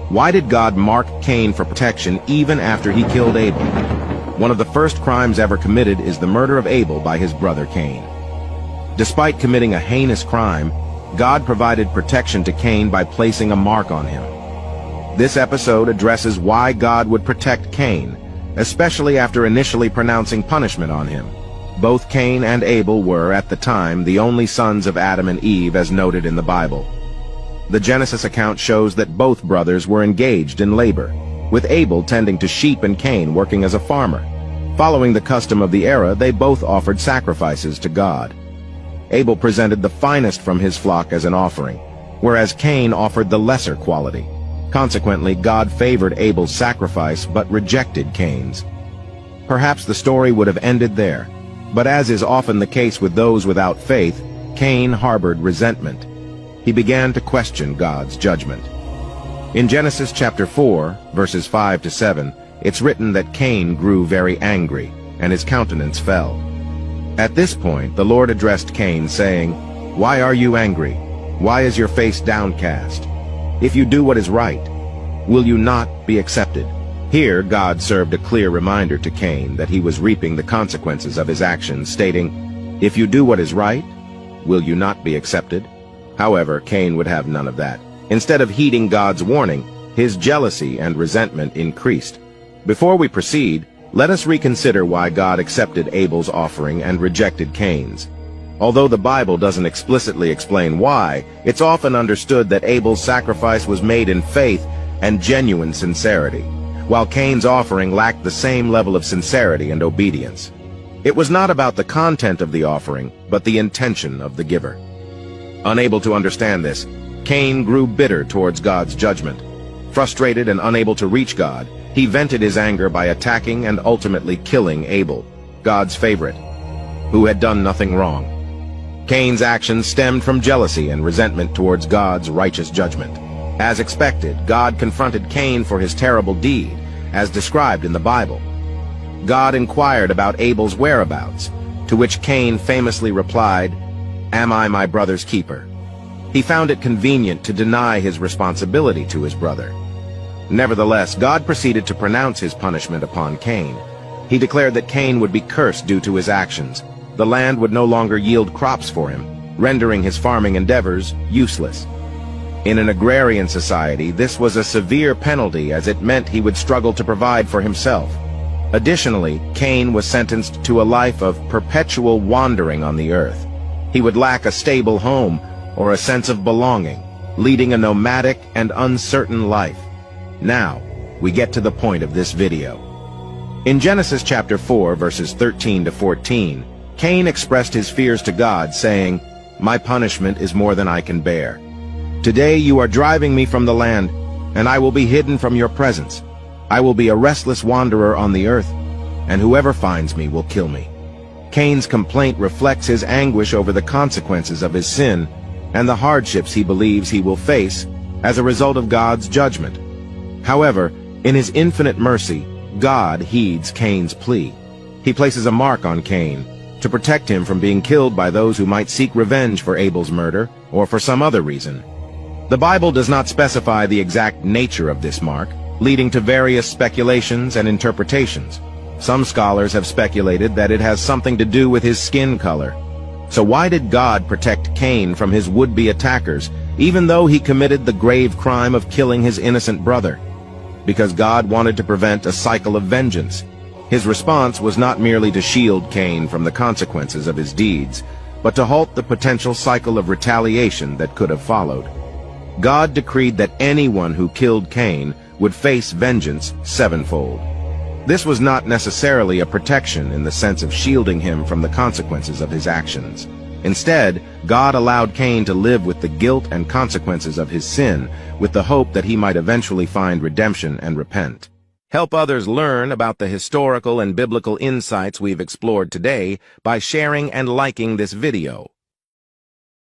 Why did God mark Cain for protection even after he killed Abel? One of the first crimes ever committed is the murder of Abel by his brother Cain. Despite committing a heinous crime, God provided protection to Cain by placing a mark on him. This episode addresses why God would protect Cain, especially after initially pronouncing punishment on him. Both Cain and Abel were, at the time, the only sons of Adam and Eve as noted in the Bible. The Genesis account shows that both brothers were engaged in labor, with Abel tending to sheep and Cain working as a farmer. Following the custom of the era, they both offered sacrifices to God. Abel presented the finest from his flock as an offering, whereas Cain offered the lesser quality. Consequently, God favored Abel's sacrifice but rejected Cain's. Perhaps the story would have ended there, but as is often the case with those without faith, Cain harbored resentment. He began to question God's judgment. In Genesis chapter 4, verses 5 to 7, it's written that Cain grew very angry, and his countenance fell. At this point, the Lord addressed Cain, saying, "Why are you angry? Why is your face downcast? If you do what is right, will you not be accepted?" Here, God served a clear reminder to Cain that he was reaping the consequences of his actions, stating, "If you do what is right, will you not be accepted?" However, Cain would have none of that. Instead of heeding God's warning, his jealousy and resentment increased. Before we proceed, let us reconsider why God accepted Abel's offering and rejected Cain's. Although the Bible doesn't explicitly explain why, it's often understood that Abel's sacrifice was made in faith and genuine sincerity, while Cain's offering lacked the same level of sincerity and obedience. It was not about the content of the offering, but the intention of the giver. Unable to understand this, Cain grew bitter towards God's judgment. Frustrated and unable to reach God, he vented his anger by attacking and ultimately killing Abel, God's favorite, who had done nothing wrong. Cain's actions stemmed from jealousy and resentment towards God's righteous judgment. As expected, God confronted Cain for his terrible deed, as described in the Bible. God inquired about Abel's whereabouts, to which Cain famously replied, "Am I my brother's keeper?" He found it convenient to deny his responsibility to his brother. Nevertheless, God proceeded to pronounce his punishment upon Cain. He declared that Cain would be cursed due to his actions. The land would no longer yield crops for him, rendering his farming endeavors useless. In an agrarian society, this was a severe penalty as it meant he would struggle to provide for himself. Additionally, Cain was sentenced to a life of perpetual wandering on the earth. He would lack a stable home or a sense of belonging, leading a nomadic and uncertain life. Now, we get to the point of this video. In Genesis chapter 4, verses 13 to 14, Cain expressed his fears to God, saying, "My punishment is more than I can bear. Today you are driving me from the land, and I will be hidden from your presence. I will be a restless wanderer on the earth, and whoever finds me will kill me." Cain's complaint reflects his anguish over the consequences of his sin and the hardships he believes he will face as a result of God's judgment. However, in his infinite mercy, God heeds Cain's plea. He places a mark on Cain to protect him from being killed by those who might seek revenge for Abel's murder or for some other reason. The Bible does not specify the exact nature of this mark, leading to various speculations and interpretations. Some scholars have speculated that it has something to do with his skin color. So why did God protect Cain from his would-be attackers, even though he committed the grave crime of killing his innocent brother? Because God wanted to prevent a cycle of vengeance. His response was not merely to shield Cain from the consequences of his deeds, but to halt the potential cycle of retaliation that could have followed. God decreed that anyone who killed Cain would face vengeance sevenfold. This was not necessarily a protection in the sense of shielding him from the consequences of his actions. Instead, God allowed Cain to live with the guilt and consequences of his sin, with the hope that he might eventually find redemption and repent. Help others learn about the historical and biblical insights we've explored today by sharing and liking this video.